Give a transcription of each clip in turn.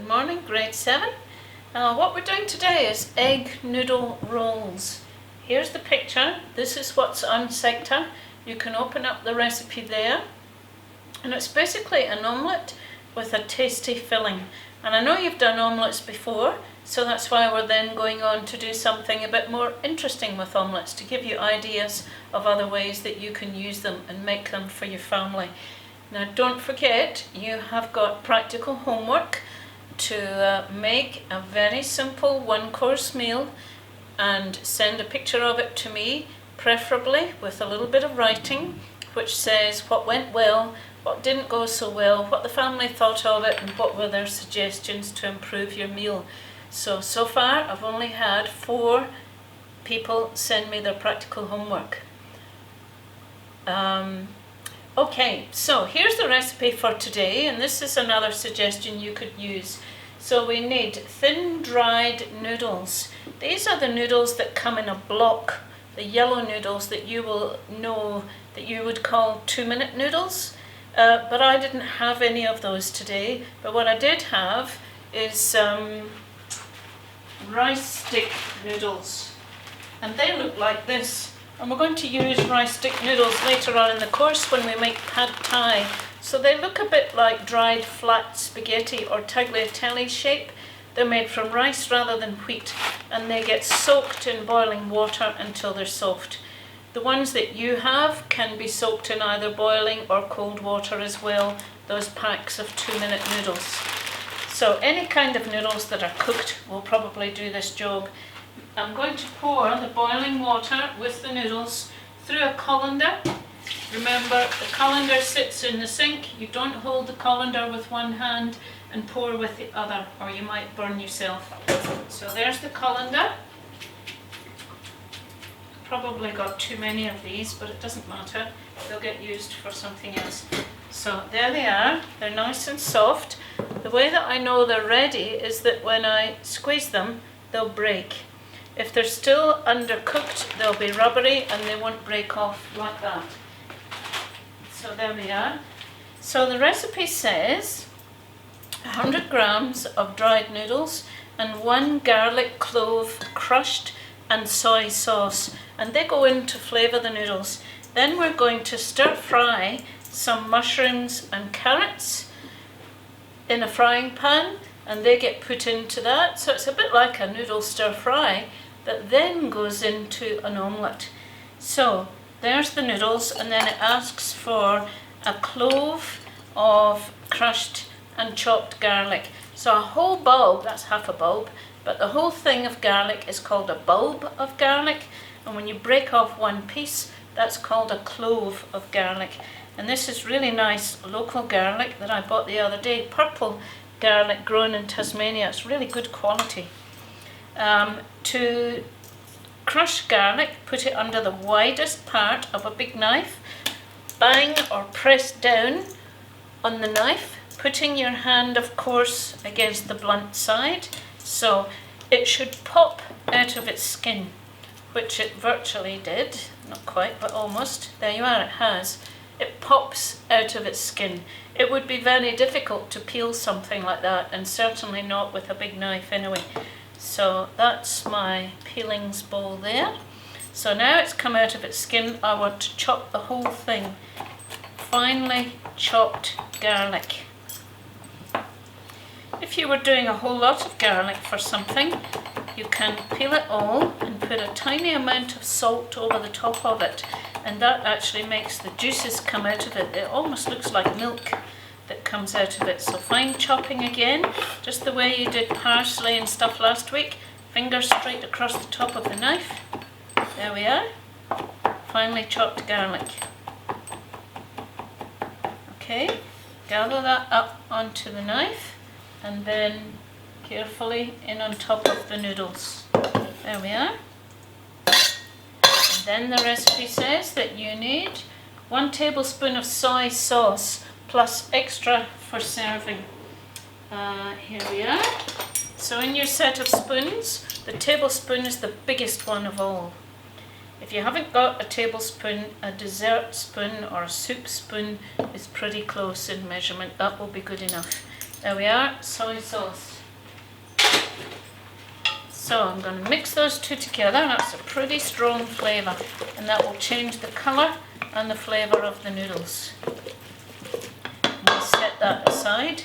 Good morning, grade 7. What we're doing today is egg noodle rolls. Here's the picture. This is what's on sector. You can open up the recipe there. And it's basically an omelette with a tasty filling. And I know you've done omelettes before, so that's why we're then going on to do something a bit more interesting with omelettes, to give you ideas of other ways that you can use them and make them for your family. Now don't forget, you have got practical homework to make a very simple one-course meal and send a picture of it to me, preferably with a little bit of writing which says what went well, what didn't go so well, what the family thought of it, and what were their suggestions to improve your meal. So far I've only had 4 people send me their practical homework. Okay, so here's the recipe for today, and this is another suggestion you could use. So we need thin dried noodles. These are the noodles that come in a block, the yellow noodles that you will know that you would call 2-minute noodles. But I didn't have any of those today. But what I did have is rice stick noodles. And they look like this. And we're going to use rice stick noodles later on in the course when we make pad thai. So they look a bit like dried flat spaghetti or tagliatelle shape. They're made from rice rather than wheat, and they get soaked in boiling water until they're soft. The ones that you have can be soaked in either boiling or cold water as well, those packs of 2-minute noodles. So any kind of noodles that are cooked will probably do this job. I'm going to pour the boiling water with the noodles through a colander. Remember, the colander sits in the sink. You don't hold the colander with one hand and pour with the other, or you might burn yourself. So there's the colander. Probably got too many of these, but it doesn't matter. They'll get used for something else. So there they are. They're nice and soft. The way that I know they're ready is that when I squeeze them, they'll break. If they're still undercooked, they'll be rubbery and they won't break off like that. So there we are. So the recipe says 100 grams of dried noodles and 1 garlic clove crushed and soy sauce, and they go in to flavour the noodles. Then we're going to stir fry some mushrooms and currants in a frying pan, and they get put into that. So it's a bit like a noodle stir fry that then goes into an omelette. So there's the noodles, and then it asks for a clove of crushed and chopped garlic. So a whole bulb, that's half a bulb, but the whole thing of garlic is called a bulb of garlic, and when you break off one piece, that's called a clove of garlic. And this is really nice local garlic that I bought the other day, purple garlic grown in Tasmania. It's really good quality. To crush garlic, put it under the widest part of a big knife, bang or press down on the knife, putting your hand, of course, against the blunt side, so it should pop out of its skin, which it virtually did, not quite, but almost. There you are, it has. It pops out of its skin. It would be very difficult to peel something like that, and certainly not with a big knife anyway. So that's my peelings bowl there. So now it's come out of its skin, I want to chop the whole thing. Finely chopped garlic. If you were doing a whole lot of garlic for something, you can peel it all and put a tiny amount of salt over the top of it, and that actually makes the juices come out of it. It almost looks like milk that comes out of it. So fine chopping again, just the way you did parsley and stuff last week. Fingers straight across the top of the knife. There we are. Finely chopped garlic. Okay, gather that up onto the knife and then carefully in on top of the noodles. There we are. And then the recipe says that you need 1 tablespoon of soy sauce plus extra for serving. Here we are. So in your set of spoons, the tablespoon is the biggest one of all. If you haven't got a tablespoon, a dessert spoon or a soup spoon is pretty close in measurement. That will be good enough. There we are, soy sauce. So I'm going to mix those two together. That's a pretty strong flavour, and that will change the colour and the flavour of the noodles. We'll set that aside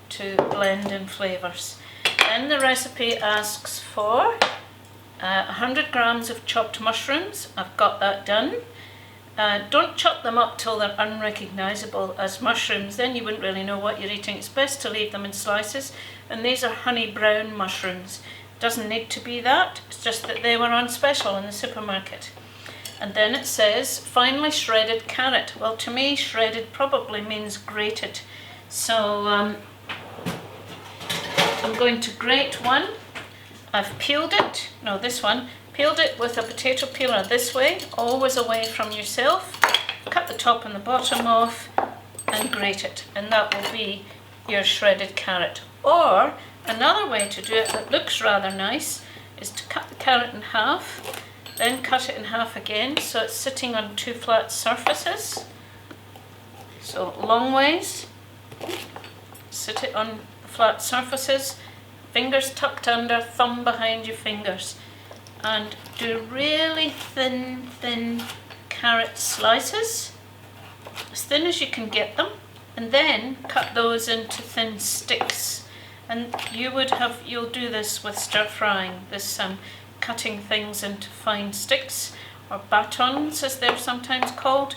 to blend in flavours. Then the recipe asks for 100 grams of chopped mushrooms. I've got that done. Don't chop them up till they're unrecognisable as mushrooms, then you wouldn't really know what you're eating. It's best to leave them in slices, and these are honey brown mushrooms. Doesn't need to be that, it's just that they were on special in the supermarket. And then it says finely shredded carrot. Well, to me shredded probably means grated, so I'm going to grate one. I've peeled it, no, this one, peeled it with a potato peeler this way, always away from yourself. Cut the top and the bottom off and grate it, and that will be your shredded carrot. Or another way to do it that looks rather nice is to cut the carrot in half, then cut it in half again so it's sitting on two flat surfaces. So long ways, sit it on flat surfaces, fingers tucked under, thumb behind your fingers, and do really thin carrot slices, as thin as you can get them, and then cut those into thin sticks. And you'll do this with stir frying, this cutting things into fine sticks, or batons as they're sometimes called.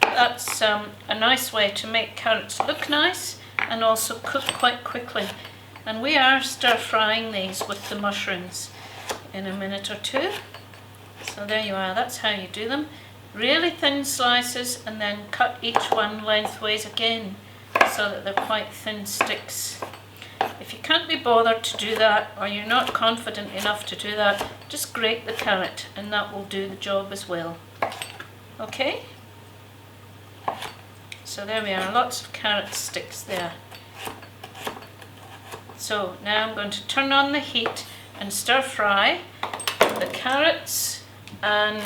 That's a nice way to make carrots look nice and also cook quite quickly. And we are stir frying these with the mushrooms in a minute or two. So there you are, that's how you do them. Really thin slices, and then cut each one lengthways again so that they're quite thin sticks. If you can't be bothered to do that, or you're not confident enough to do that, just grate the carrot and that will do the job as well. Okay? So there we are, lots of carrot sticks there. So now I'm going to turn on the heat and stir fry the carrots and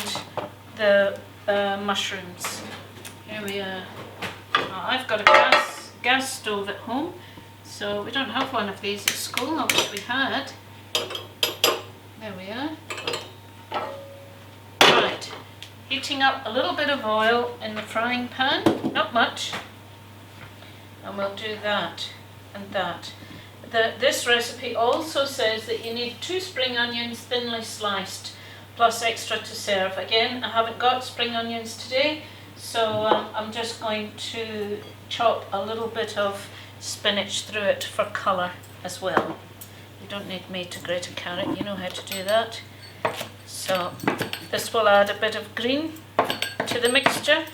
the mushrooms. Here we are. Oh, I've got a gas stove at home, so we don't have one of these at school. I wish we had. There we are. Right, heating up a little bit of oil in the frying pan, not much, and we'll do that and that. This recipe also says that you need 2 spring onions thinly sliced, plus extra to serve. Again, I haven't got spring onions today, so I'm just going to chop a little bit of spinach through it for colour as well. You don't need me to grate a carrot, you know how to do that. So this will add a bit of green to the mixture.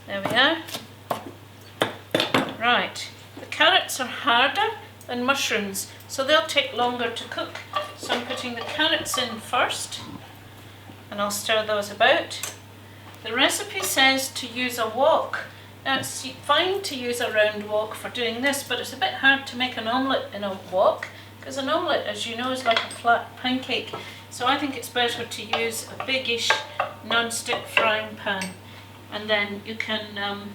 There we are. Right. The carrots are harder than mushrooms, so they'll take longer to cook. So I'm putting the carrots in first, and I'll stir those about. The recipe says to use a wok. Now it's fine to use a round wok for doing this, but it's a bit hard to make an omelette in a wok, because an omelette, as you know, is like a flat pancake. So I think it's better to use a biggish non-stick frying pan, and then you can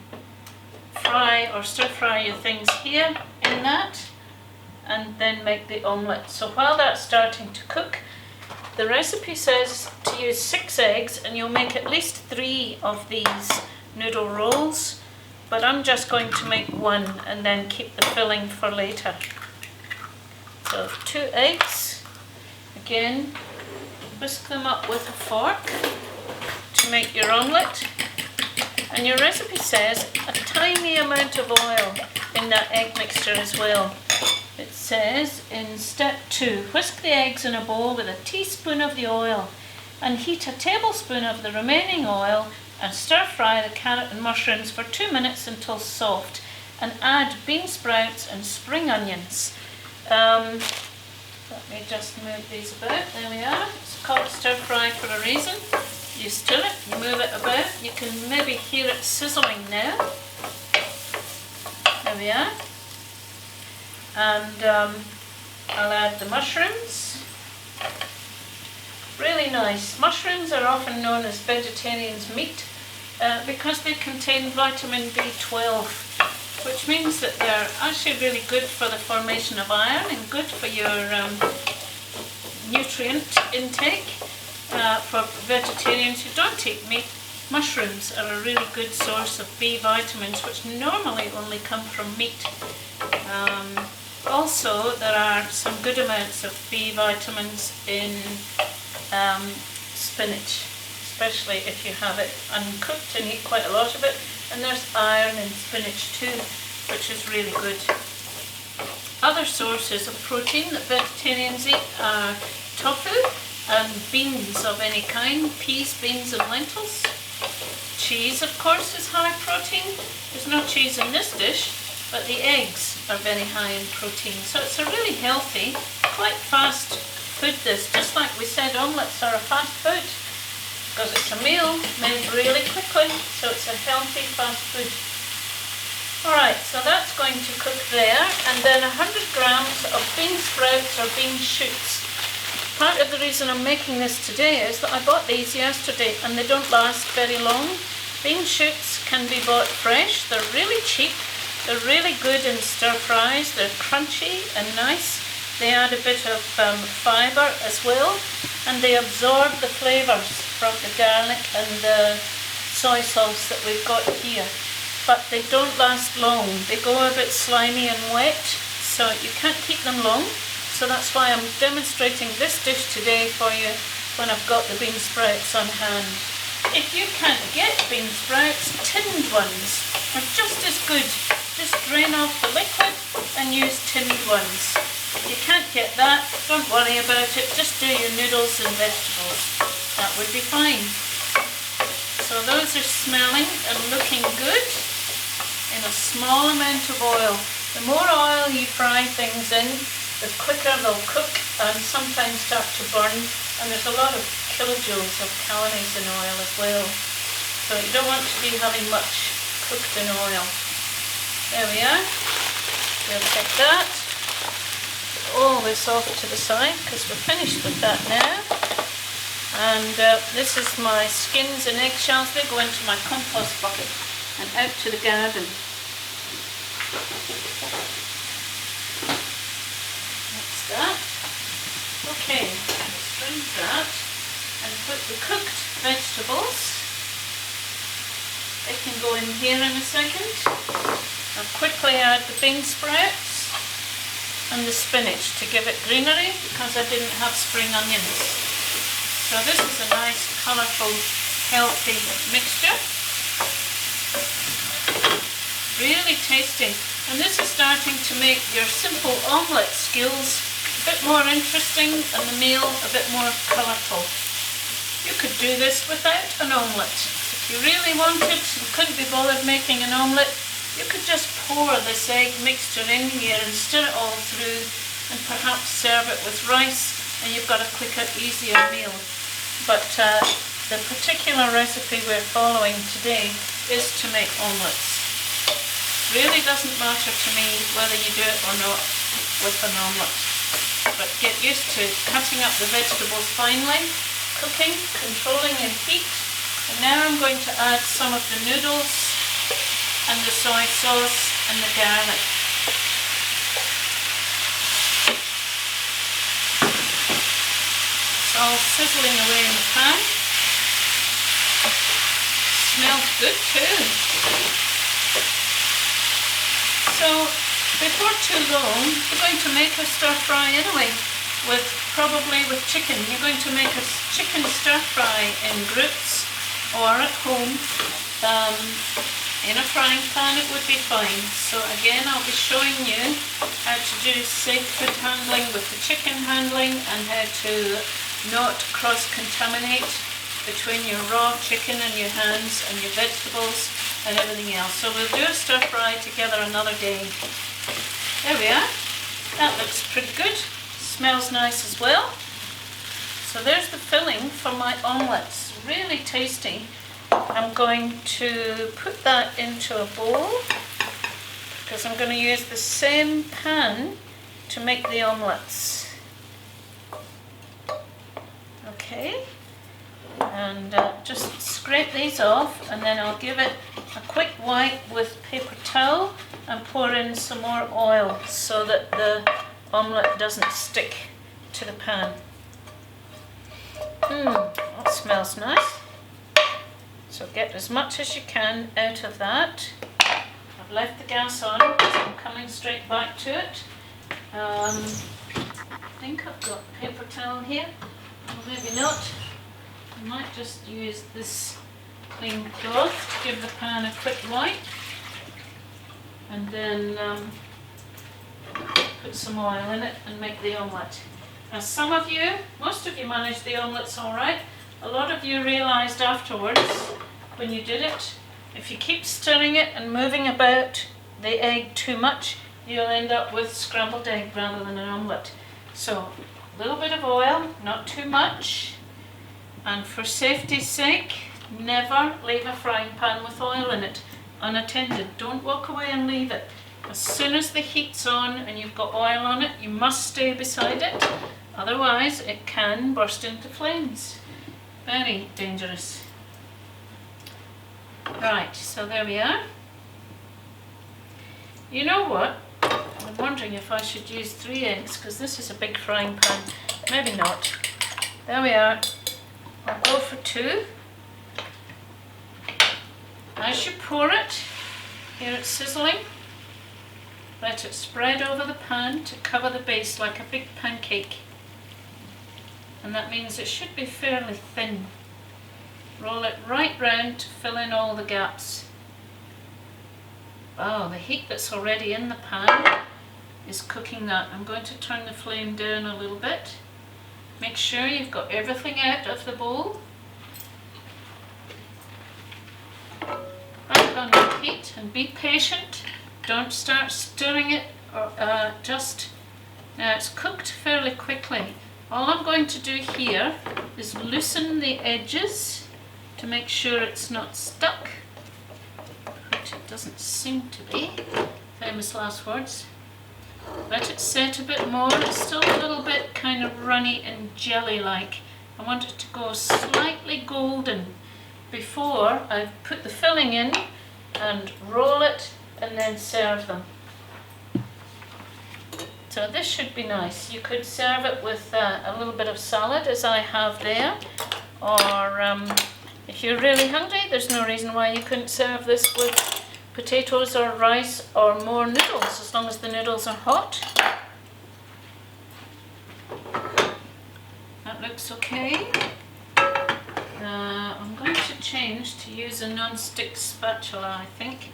fry or stir fry your things here in that, and then make the omelette. So while that's starting to cook, the recipe says to use 6 eggs, and you'll make at least 3 of these noodle rolls, but I'm just going to make 1 and then keep the filling for later. So 2 eggs, again whisk them up with a fork to make your omelette. And your recipe says a tiny amount of oil in that egg mixture as well. It says in step 2, whisk the eggs in a bowl with a teaspoon of the oil and heat a tablespoon of the remaining oil and stir fry the carrot and mushrooms for 2 minutes until soft, and add bean sprouts and spring onions. Let me just move these about. There we are. It's called stir fry for a reason. You stir it, you move it about. You can maybe hear it sizzling now. There we are. And I'll add the mushrooms. Really nice. Mushrooms are often known as vegetarian's meat because they contain vitamin B12. which means that they're actually really good for the formation of iron and good for your nutrient intake. For vegetarians who don't eat meat, mushrooms are a really good source of B vitamins, which normally only come from meat. Also, there are some good amounts of B vitamins in spinach, especially if you have it uncooked and eat quite a lot of it. And there's iron in spinach too, which is really good. Other sources of protein that vegetarians eat are tofu and beans of any kind, peas, beans and lentils. Cheese, of course, is high protein. There's no cheese in this dish, but the eggs are very high in protein. So it's a really healthy, quite fast food this. Just like we said, omelettes are a fast food because it's a meal made really quickly. So it's a healthy fast food. Alright, so that's going to cook there. And then 100 grams of bean sprouts or bean shoots. Part of the reason I'm making this today is that I bought these yesterday and they don't last very long. Bean shoots can be bought fresh. They're really cheap. They're really good in stir fries. They're crunchy and nice. They add a bit of fibre as well, and they absorb the flavours from the garlic and the soy sauce that we've got here. But they don't last long. They go a bit slimy and wet, so you can't keep them long. So that's why I'm demonstrating this dish today for you when I've got the bean sprouts on hand. If you can't get bean sprouts, tinned ones are just as good. Just drain off the liquid and use tinned ones. If you can't get that, don't worry about it. Just do your noodles and vegetables. That would be fine. So those are smelling and looking good in a small amount of oil. The more oil you fry things in, the quicker they'll cook and sometimes start to burn, and there's a lot of kilojoules of calories in oil as well. So you don't want to be having much cooked in oil. There we are. We'll take that. All this off to the side because we're finished with that now. And this is my skins and eggshells. They go into my compost bucket and out to the garden. That. Okay, let's remove that and put the cooked vegetables. They can go in here in a second. I'll quickly add the bean sprouts and the spinach to give it greenery because I didn't have spring onions. So this is a nice, colourful, healthy mixture. Really tasty. And this is starting to make your simple omelette skills a bit more interesting and the meal a bit more colourful. You could do this without an omelette. If you really wanted and couldn't be bothered making an omelette, you could just pour this egg mixture in here and stir it all through and perhaps serve it with rice, and you've got a quicker, easier meal. But the particular recipe we're following today is to make omelettes. Really doesn't matter to me whether you do it or not with an omelette. But get used to cutting up the vegetables finely, cooking, controlling your heat. And now I'm going to add some of the noodles and the soy sauce and the garlic. It's all sizzling away in the pan. Smells good too. So before too long, we're going to make a stir fry anyway, probably with chicken. You're going to make a chicken stir fry in groups or at home. In a frying pan it would be fine. So again, I'll be showing you how to do safe food handling with the chicken handling and how to not cross-contaminate between your raw chicken and your hands and your vegetables and everything else. So we'll do a stir fry together another day. There we are. That looks pretty good. Smells nice as well. So there's the filling for my omelettes. Really tasty. I'm going to put that into a bowl because I'm going to use the same pan to make the omelettes. Okay. And just scrape these off, and then I'll give it a quick wipe with paper towel and pour in some more oil so that the omelette doesn't stick to the pan. That smells nice. So get as much as you can out of that. I've left the gas on, so I'm coming straight back to it. I think I've got paper towel here, or maybe not. I might just use this clean cloth to give the pan a quick wipe, and then put some oil in it and make the omelette. Now most of you managed the omelettes alright. A lot of you realised afterwards when you did it, if you keep stirring it and moving about the egg too much, you'll end up with scrambled egg rather than an omelette. So a little bit of oil, not too much, and for safety's sake, never leave a frying pan with oil in it unattended. Don't walk away and leave it. As soon as the heat's on and you've got oil on it, you must stay beside it, otherwise it can burst into flames. Very dangerous. Right, so there we are. You know what? I'm wondering if I should use 3 eggs, because this is a big frying pan. Maybe not. There we are. I'll go for 2. As you pour it, hear it sizzling. Let it spread over the pan to cover the base like a big pancake. And that means it should be fairly thin. Roll it right round to fill in all the gaps. Oh, the heat that's already in the pan is cooking that. I'm going to turn the flame down a little bit. Make sure you've got everything out of the bowl. Back on the heat and be patient. Don't start stirring it or now it's cooked fairly quickly. All I'm going to do here is loosen the edges to make sure it's not stuck, which it doesn't seem to be. Famous last words. Let it set a bit more. It's still a little bit kind of runny and jelly-like. I want it to go slightly golden before I put the filling in and roll it and then serve them. So this should be nice. You could serve it with a little bit of salad, as I have there, or if you're really hungry, there's no reason why you couldn't serve this with potatoes or rice or more noodles, as long as the noodles are hot. That looks okay. I'm going to change to use a non-stick spatula, I think,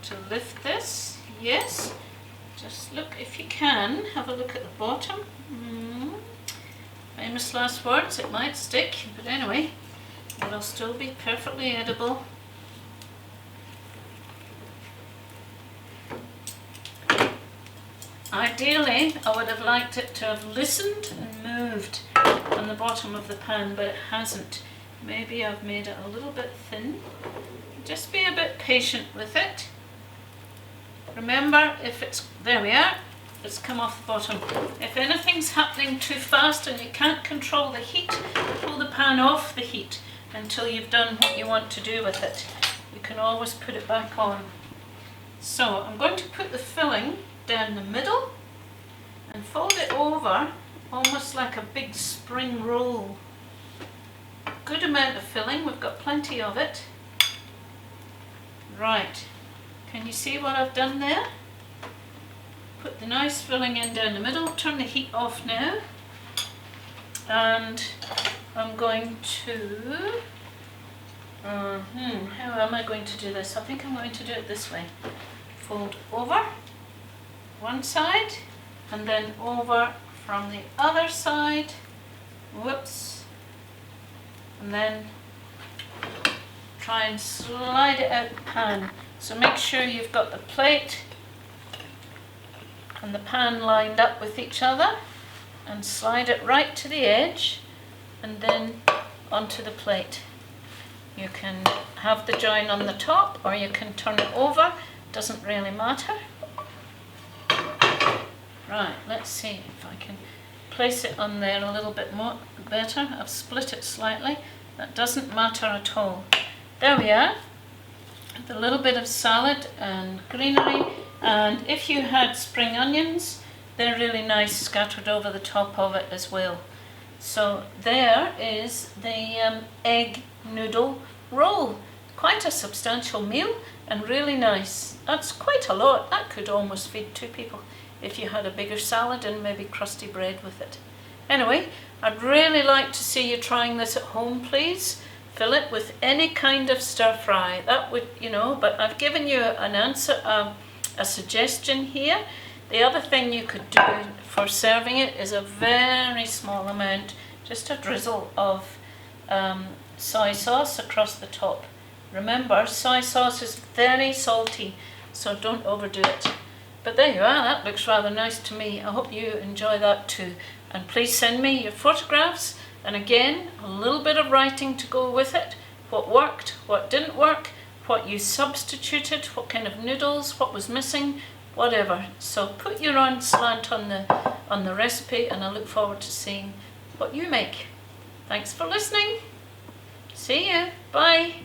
to lift this. Yes. Just look, if you can, have a look at the bottom. Famous last words, it might stick, but anyway, it'll still be perfectly edible. Ideally, I would have liked it to have listened and moved on the bottom of the pan, but it hasn't. Maybe I've made it a little bit thin. Just be a bit patient with it. Remember, there we are, it's come off the bottom. If anything's happening too fast and you can't control the heat, pull the pan off the heat until you've done what you want to do with it. You can always put it back on. So I'm going to put the filling down the middle and fold it over almost like a big spring roll. Good amount of filling, we've got plenty of it. Right. Can you see what I've done there? Put the nice filling in down the middle, turn the heat off now, and I'm going to, how am I going to do this? I think I'm going to do it this way. Fold over one side, and then over from the other side, whoops, and then try and slide it out the pan. So make sure you've got the plate and the pan lined up with each other, and slide it right to the edge and then onto the plate. You can have the join on the top or you can turn it over, doesn't really matter. Right, let's see if I can place it on there a little bit more better. I've split it slightly, that doesn't matter at all. There we are. with a little bit of salad and greenery, and if you had spring onions, they're really nice scattered over the top of it as well. So there is the egg noodle roll. Quite a substantial meal and really nice. That's quite a lot. That could almost feed 2 people if you had a bigger salad and maybe crusty bread with it. Anyway, I'd really like to see you trying this at home, please. Fill it with any kind of stir fry. That would, but I've given you an answer, a suggestion here. The other thing you could do for serving it is a very small amount, just a drizzle of soy sauce across the top. Remember, soy sauce is very salty, so don't overdo it. But there you are, that looks rather nice to me. I hope you enjoy that too. And please send me your photographs, and again, a little bit of writing to go with it. What worked, what didn't work, what you substituted, what kind of noodles, what was missing, whatever. So put your own slant on the recipe, and I look forward to seeing what you make. Thanks for listening. See you. Bye.